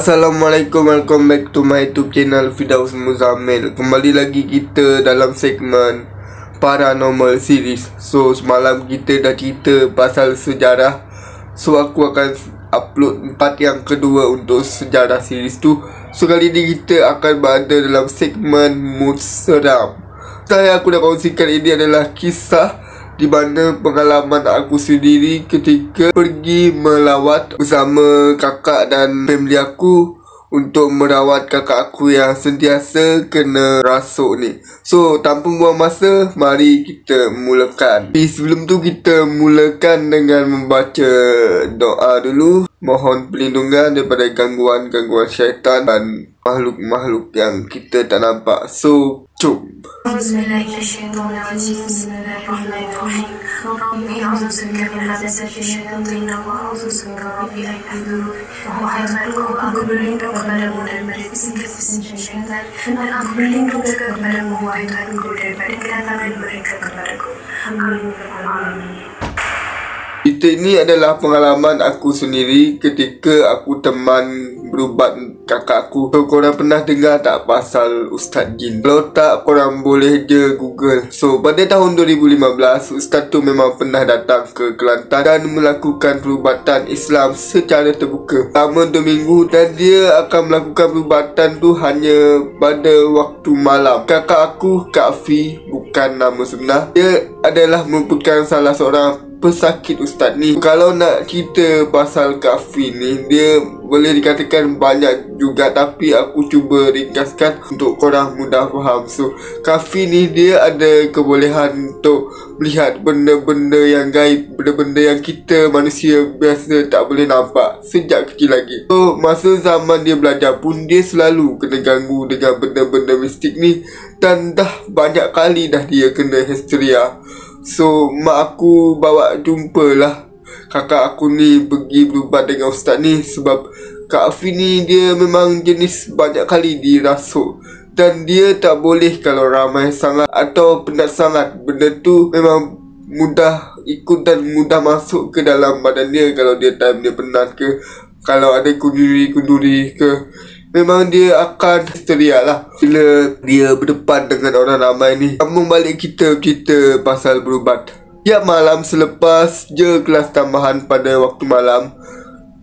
Assalamualaikum, welcome back to my YouTube channel Firdaus Muzammil. Kembali lagi kita dalam segmen Paranormal Series. So semalam kita dah cerita pasal sejarah. So aku akan upload part yang kedua untuk sejarah series tu. So kali ni kita akan berada dalam segmen Mood Seram. Yang aku nak kongsikan ini adalah kisah di mana pengalaman aku sendiri ketika pergi melawat bersama kakak dan family aku untuk merawat kakak aku yang sentiasa kena rasuk ni. So tanpa buang masa, mari kita mulakan. Tapi sebelum tu kita mulakan dengan membaca doa dulu. Mohon perlindungan daripada gangguan-gangguan syaitan dan makhluk-makhluk yang kita tak nampak. So jom. Bismillahirrahmanirrahim. Bismillahirrahmanirrahim. Rabbi a'udzubika min hamazati syaitan wa a'udzubika rabbi an yahdurun. Wahai Tuhanku, aku berlindung kepadamu daripada fisik-fisik syaitan, dan aku berlindung juga kepadamu, wahai Tuhanku, daripada kedatangan mereka kepadaku. Amin. Amin. Cerita ini adalah pengalaman aku sendiri ketika aku teman berubat kakak aku. So korang pernah dengar tak pasal Ustaz Jin? Kalau tak, korang boleh je Google. So pada tahun 2015, Ustaz tu memang pernah datang ke Kelantan dan melakukan perubatan Islam secara terbuka selama 2 minggu. Dan dia akan melakukan perubatan tu hanya pada waktu malam. Kakak aku, Kak Fi, bukan nama sebenar, dia adalah merupakan salah seorang pesakit Ustaz ni. Kalau nak cerita pasal Kak Fi ni, dia boleh dikatakan banyak juga, tapi aku cuba ringkaskan untuk korang mudah faham. So Kak Fi ni dia ada kebolehan untuk melihat benda-benda yang gaib, benda-benda yang kita manusia biasa tak boleh nampak sejak kecil lagi. So masa zaman dia belajar pun, dia selalu kena ganggu dengan benda-benda mistik ni, dan dah banyak kali dah dia kena histeria. So mak aku bawa jumpalah kakak aku ni pergi berubat dengan ustaz ni, sebab Kak Afi ni dia memang jenis banyak kali dirasuk, dan dia tak boleh kalau ramai sangat atau penat sangat. Benda tu memang mudah ikut dan mudah masuk ke dalam badan dia kalau dia time dia penat ke, kalau ada kunduri ke, memang dia akan histeria lah bila dia berdepan dengan orang ramai ni. Sambung balik kita cerita pasal berubat. Tiap malam selepas je kelas tambahan pada waktu malam,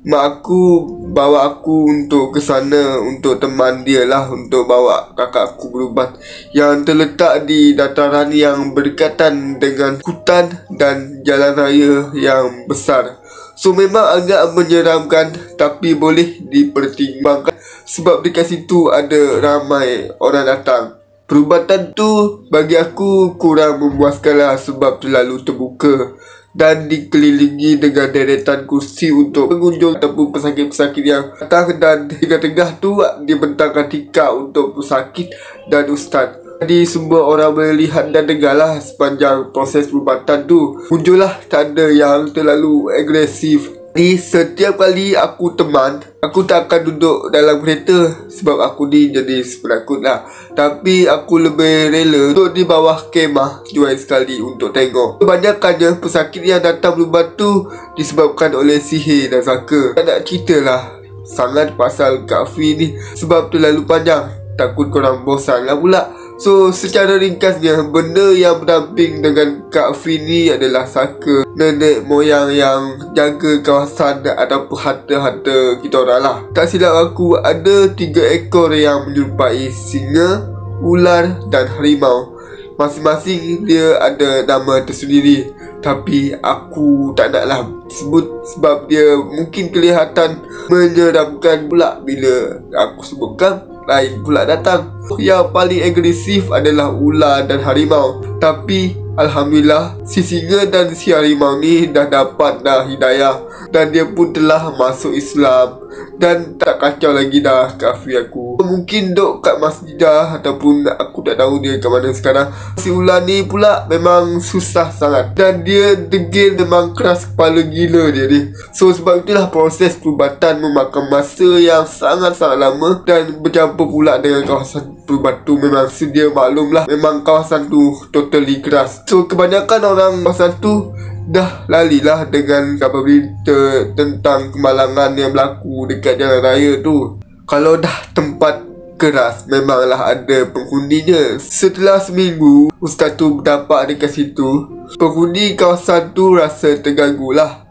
mak aku bawa aku untuk ke sana untuk teman dia lah, untuk bawa kakak aku berubat yang terletak di dataran yang berdekatan dengan hutan dan jalan raya yang besar. So memang agak menyeramkan, tapi boleh dipertimbangkan sebab dekat situ ada ramai orang datang. Perubatan tu bagi aku kurang memuaskan lah, sebab terlalu terbuka dan dikelilingi dengan deretan kursi untuk pengunjung ataupun pesakit-pesakit yang datang, dan tengah-tengah tu dibentangkan tikar untuk pesakit dan ustaz. Jadi semua orang boleh lihat dan dengarlah sepanjang proses perubatan tu. Muncullah tanda yang terlalu agresif. Jadi setiap kali aku teman, aku tak akan duduk dalam kereta sebab aku ni jenis penakut lah. Tapi aku lebih rela duduk di bawah kemah dua sekali untuk tengok. Kebanyakannya pesakit yang datang berubat tu disebabkan oleh sihir dan saka. Tak nak cerita lah sangat pasal Kak Fi ni sebab terlalu panjang, takut korang bosan lah pula. So secara ringkasnya, benda yang berdamping dengan Kak Fi ni adalah saka, nenek moyang yang jaga kawasan ataupun harta-harta kita orang lah. Tak silap aku, ada 3 ekor yang menyerupai singa, ular dan harimau. Masing-masing dia ada nama tersendiri, tapi aku tak naklah sebut sebab dia mungkin kelihatan menyeramkan pula bila aku sebutkan lain pula datang. Yang paling agresif adalah ular dan harimau, tapi alhamdulillah si singa dan si harimau ni dah dapat hidayah, dan dia pun telah masuk Islam dan tak kacau lagi dah Kak Fi aku. Mungkin duk kat masjid ataupun aku tak tahu dia kat mana sekarang. Si ular ni pula memang susah sangat, dan dia degil, memang keras kepala gila dia ni. So sebab itulah proses perubatan memakan masa yang sangat-sangat lama, dan bercampur pula dengan kawasan perubatan tu. Memang sedia maklum lah, memang kawasan tu totally keras. So kebanyakan orang kawasan tu dah lalilah dengan kabar berita tentang kemalangan yang berlaku dekat jalan raya tu. Kalau dah tempat keras memanglah ada penghuninya. Setelah seminggu ustaz tu berdapat dekat situ, penghuni kawasan tu rasa terganggu lah.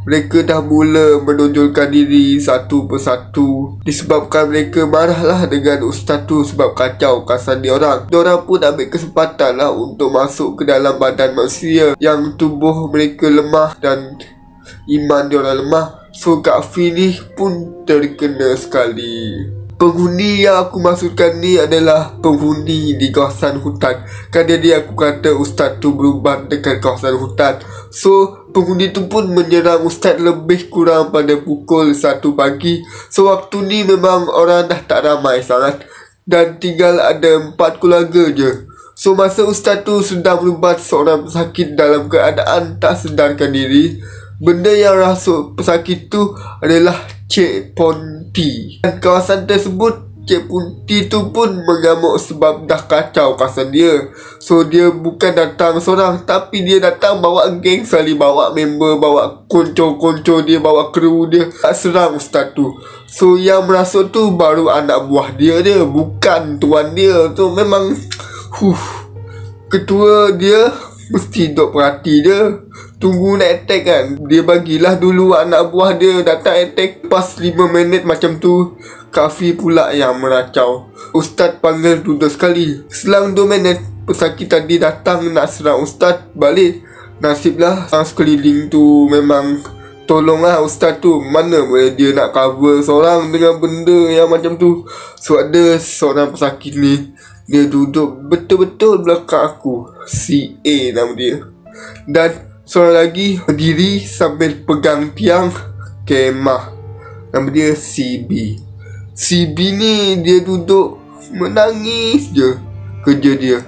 Mereka dah mula menonjolkan diri satu persatu disebabkan mereka marahlah dengan ustaz tu sebab kacau kawasan diorang. Diorang pun ambil kesempatan lah untuk masuk ke dalam badan manusia yang tubuh mereka lemah dan iman diorang lemah. So Kak Fi ni pun terkena sekali. Penghuni yang aku maksudkan ni adalah penghuni di kawasan hutan. Kan dia aku kata ustaz tu berubat dekat kawasan hutan. So penghuni tu pun menyerang ustaz lebih kurang pada pukul 1 pagi. So waktu ni memang orang dah tak ramai sangat dan tinggal ada 4 keluarga je. So masa ustaz tu sedang berubat seorang pesakit dalam keadaan tak sedarkan diri, benda yang rasuk pesakit tu adalah Cik Ponti. Dan kawasan tersebut, Cik Ponti tu pun mengamuk sebab dah kacau kawasan dia. So dia bukan datang seorang, tapi dia datang bawa geng sekali, bawa member, bawa konco-konco dia, bawa kru dia, tak serang ustaz tu. So yang merasuk tu baru anak buah dia, bukan tuan dia. So memang ketua dia mesti duk perhati dia, tunggu nak attack kan. Dia bagilah dulu anak buah dia datang attack. Pas 5 minit macam tu, Kak Fi pula yang meracau. Ustaz panggil duduk sekali. Selang 2 minit, pesakit tadi datang nak serang ustaz balik. Nasiblah orang sekeliling tu memang tolonglah ustaz tu. Mana boleh dia nak cover seorang dengan benda yang macam tu. So ada seorang pesakit ni, dia duduk betul-betul belakang aku. Si A nama dia. Dan seorang lagi berdiri sambil pegang tiang kemah. Nama dia CB. CB ni dia duduk menangis je kerja dia.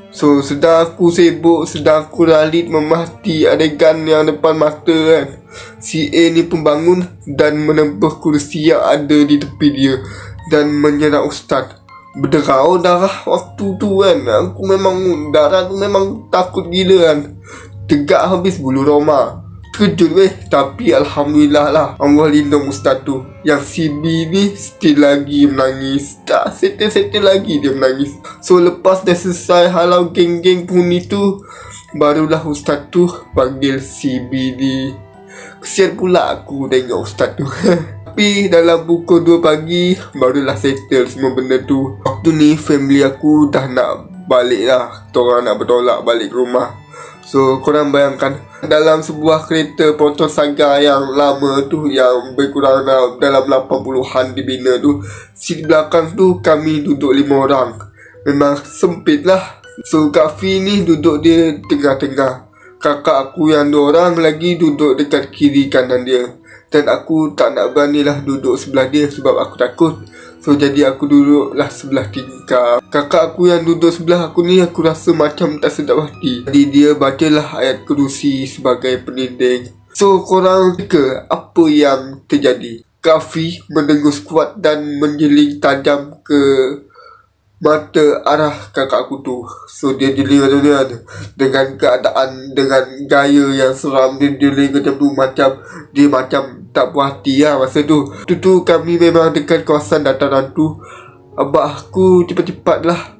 So sedang aku sibuk, sedang aku ralit memahati adegan yang depan mata kan, si A ni pun bangun dan menembus kursi yang ada di tepi dia dan menyerang ustaz. Berderau darah waktu tu kan. Aku memang darah tu memang takut gila kan. Tegak habis bulu roma. Terkejut weh. Tapi alhamdulillah lah, Allah lindung ustaz tu. Yang CB ni still lagi menangis. Tak settle lagi dia menangis. So lepas dah selesai halau geng-geng penghuni tu, barulah ustaz tu panggil CB ni. Kesian pula aku tengok ustaz tu. Tapi dalam pukul 2 pagi barulah settle semua benda tu. Waktu ni family aku dah nak balik lah. Korang nak bertolak balik ke rumah. So korang bayangkan, dalam sebuah kereta Proton Saga yang lama tu, yang berkurang dalam 80-an dibina tu, seat belakang tu kami duduk 5 orang. Memang sempit lah. So Kak Fi ni duduk dia tengah-tengah. Kakak aku yang 2 orang lagi duduk dekat kiri kanan dia. Dan aku tak nak beranilah duduk sebelah dia sebab aku takut. So jadi aku duduklah sebelah tingkap. Kakak aku yang duduk sebelah aku ni, aku rasa macam tak sedap hati. Jadi dia bacalah ayat kerusi sebagai peninding. So korang teka apa yang terjadi? Kak Fi mendengus kuat dan menjeling tajam ke mata arah kakak aku tu. So dia jeling dengan keadaan, dengan gaya yang seram. Dia jeling macam tu, macam dia macam tak puas hati lah masa tu. Tu kami memang dekat kawasan dataran tu. Abah aku cepat-cepat lah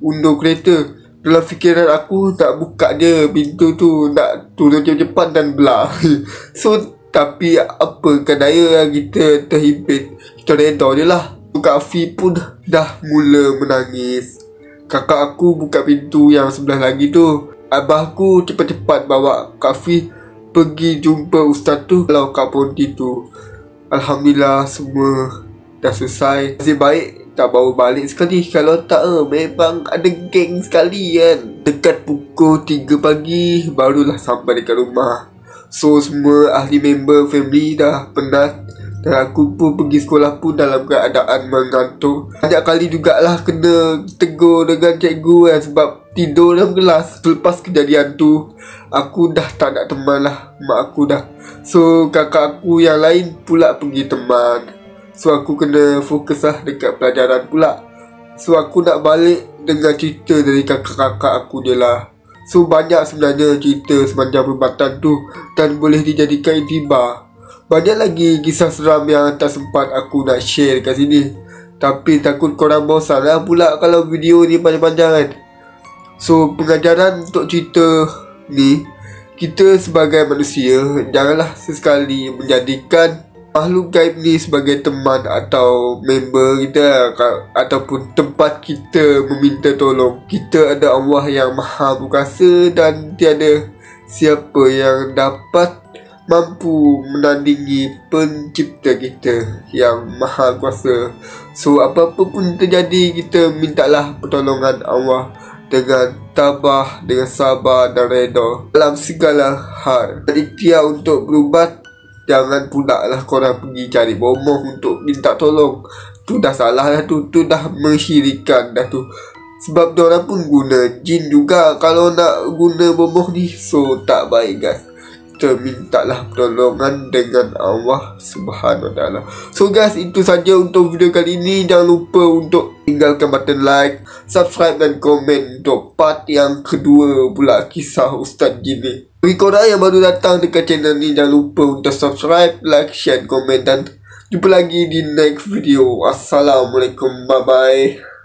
undur kereta. Dalam fikiran aku tak buka je pintu tu, nak turun cepat-cepat dan belah. So tapi apa kan daya yang kita terhimpit, kita redha je lah. Kak Fi pun dah mula menangis. Kakak aku buka pintu yang sebelah lagi tu. Abah aku cepat-cepat bawa Kak Fi pergi jumpa ustaz tu, kalau Kak Ponti tu. Alhamdulillah semua dah selesai. Nasib baik tak bawa balik sekali. Kalau tak memang ada geng sekali kan. Dekat pukul 3 pagi barulah sampai dekat rumah. So semua ahli member family dah penat. Dan aku pun pergi sekolah pun dalam keadaan mengantuk. Banyak kali jugalah kena tegur dengan cikgu kan, sebab tidur dalam kelas. Selepas kejadian tu, aku dah tak nak teman lah mak aku dah. So kakak aku yang lain pula pergi teman. So aku kena fokus lah dekat pelajaran pula. So aku nak balik dengan cerita dari kakak-kakak aku je lah. So banyak sebenarnya cerita sepanjang perubatan tu dan boleh dijadikan iktibar. Banyak lagi kisah seram yang tak sempat aku nak share kat sini. Tapi takut korang bosan lah pula kalau video ni panjang-panjang kan. So pengajaran untuk cerita ni, kita sebagai manusia janganlah sesekali menjadikan makhluk gaib ni sebagai teman atau member kita, ataupun tempat kita meminta tolong. Kita ada Allah yang maha berkuasa dan tiada siapa yang dapat mampu menandingi pencipta kita yang maha kuasa. So apa-apa pun terjadi, kita mintalah pertolongan Allah dengan tabah, dengan sabar dan redha dalam segala hal. Dan ikhtiar untuk berubat. Jangan pula lah korang pergi cari bomoh untuk minta tolong. Tu dah salah dah tu dah mensyirikan dah tu. Sebab diorang pun guna jin juga kalau nak guna bomoh ni. So tak baik guys. Kita mintalah pertolongan dengan Allah Subhanahu Wa Taala. So guys, itu saja untuk video kali ini. Jangan lupa untuk tinggalkan button like, subscribe dan komen untuk part yang kedua pula kisah Ustaz Jin ni. Bagi korang yang baru datang dekat channel ni, jangan lupa untuk subscribe, like, share, komen dan jumpa lagi di next video. Assalamualaikum, bye bye.